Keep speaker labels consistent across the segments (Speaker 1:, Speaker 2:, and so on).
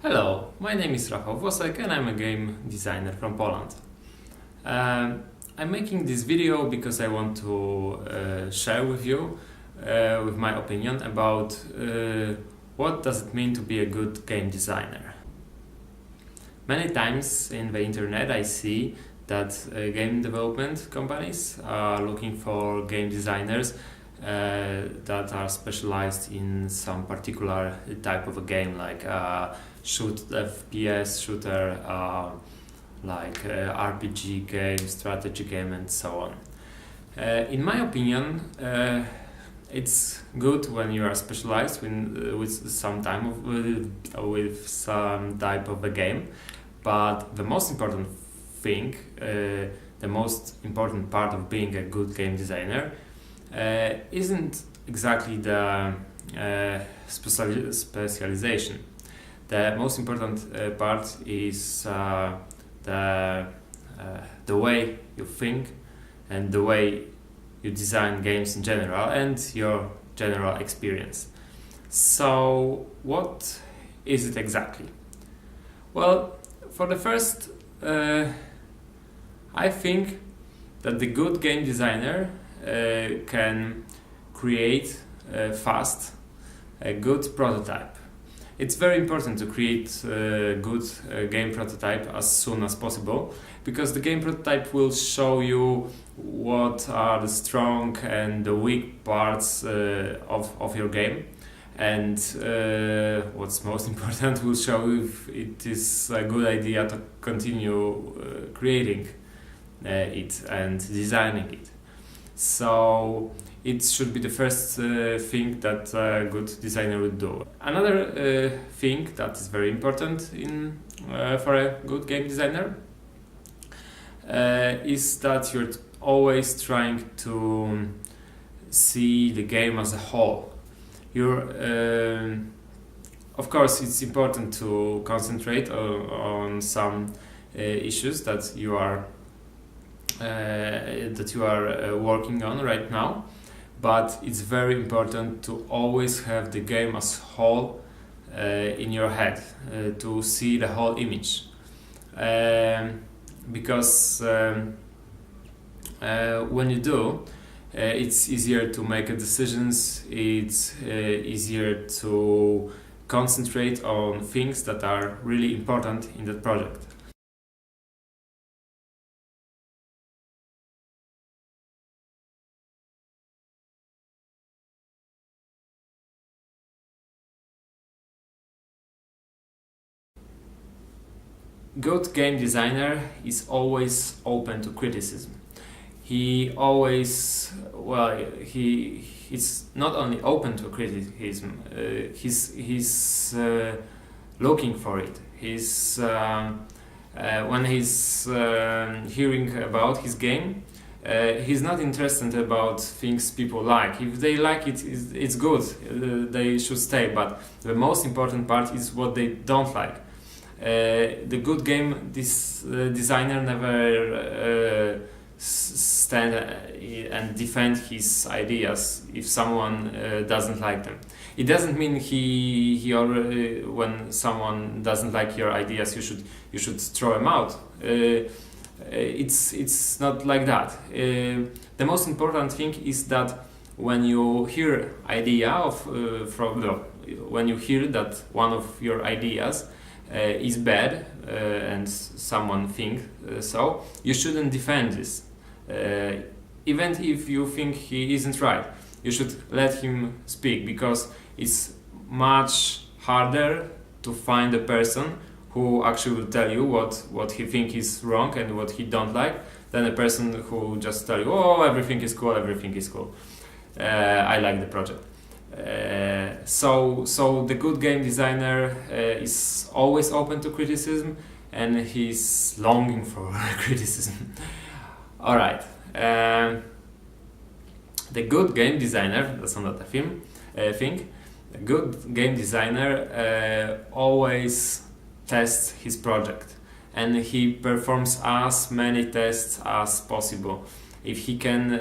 Speaker 1: Hello, my name is Rafał Włosek and I'm a game designer from Poland. I'm making this video because I want to share with you with my opinion about what does it mean to be a good game designer. Many times in the internet I see that game development companies are looking for game designers that are specialized in some particular type of a game, like FPS shooter, RPG game, strategy game, and so on. In my opinion, it's good when you are specialized with some type of a game, but the most important thing, the most important part of being a good game designer isn't exactly the specialization. The most important part is the way you think and the way you design games in general and your general experience. So what is it exactly? Well, for the first, I think that the good game designer can create fast a good prototype. It's very important to create a good game prototype as soon as possible, because the game prototype will show you what are the strong and the weak parts of your game, and what's most important, will show if it is a good idea to continue creating it and designing it. So it should be the first thing that a good designer would do. Another thing that is very important for a good game designer is that you're always trying to see the game as a whole. Of course, it's important to concentrate on some issues that you are working on right now, but it's very important to always have the game as whole in your head, to see the whole image, because when you do, it's easier to make decisions, it's easier to concentrate on things that are really important in that project. Good game designer is always open to criticism. He's not only open to criticism, he's looking for it. When he's hearing about his game, he's not interested about things people like. If they like it, it's good. They should stay. But the most important part is what they don't like. The good game designer never stand and defend his ideas if someone doesn't like them. It doesn't mean he already, when someone doesn't like your ideas, you should throw them out. It's not like that. The most important thing is that when you hear when you hear that one of your ideas is bad and someone think so, you shouldn't defend this. Even if you think he isn't right, you should let him speak, because it's much harder to find a person who actually will tell you what he think is wrong and what he don't like, than a person who just tell you, oh, everything is cool, I like the project. So the good game designer is always open to criticism, and he's longing for criticism. All right. The good game designer, that's another thing. A good game designer always tests his project, and he performs as many tests as possible. If he can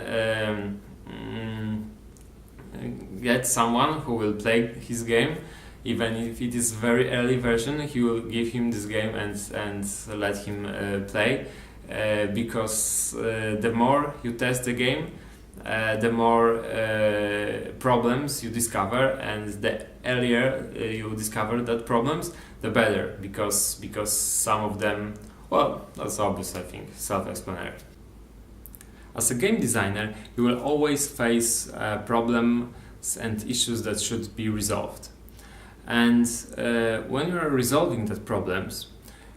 Speaker 1: get someone who will play his game, even if it is very early version, he will give him this game and let him play, because the more you test the game, the more problems you discover, and the earlier you discover that problems, the better, because some of them, well, that's obvious, I think, self-explanatory. As a game designer, you will always face problems and issues that should be resolved. And when you are resolving those problems,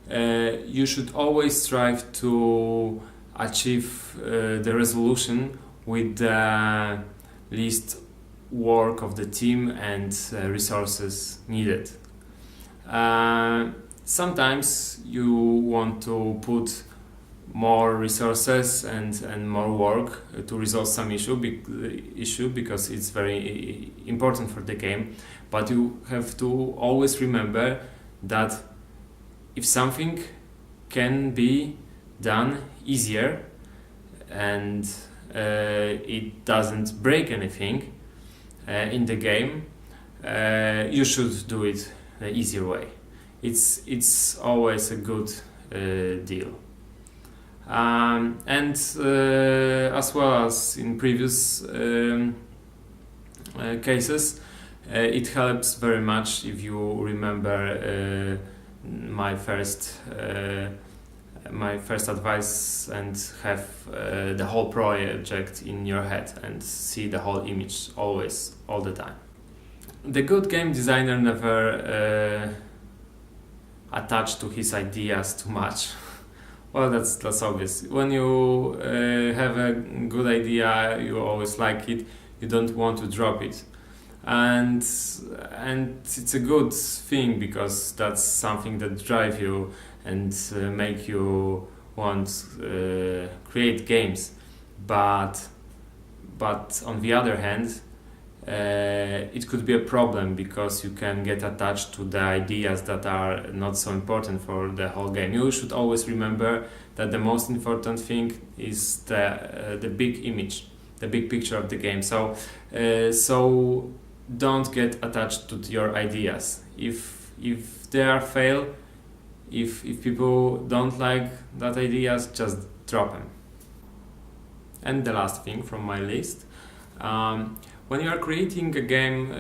Speaker 1: you should always strive to achieve the resolution with the least work of the team and resources needed. Sometimes you want to put more resources and more work to resolve some issue because it's very important for the game, but you have to always remember that if something can be done easier and it doesn't break anything in the game, you should do it the easier way. It's always a good deal. And as well as in previous cases, it helps very much if you remember my first advice and have the whole project in your head and see the whole image always, all the time. The good game designer never attached to his ideas too much. Well, that's obvious. When you have a good idea, you always like it. You don't want to drop it, and it's a good thing because that's something that drives you and make you want create games. But on the other hand, it could be a problem because you can get attached to the ideas that are not so important for the whole game. You should always remember that the most important thing is the big image, the big picture of the game. So don't get attached to your ideas. If they are fail, if people don't like that ideas, just drop them. And the last thing from my list. When you are creating a game,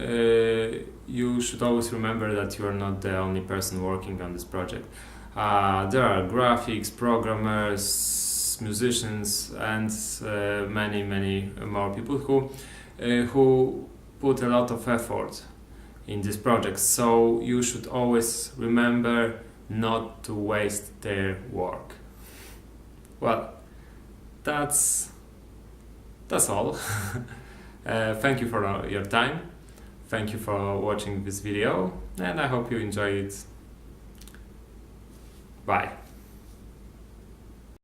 Speaker 1: you should always remember that you are not the only person working on this project. There are graphics, programmers, musicians, and many more people who put a lot of effort in this project. So you should always remember not to waste their work. Well, that's all. Thank you for your time. Thank you for watching this video, and I hope you enjoy it. Bye.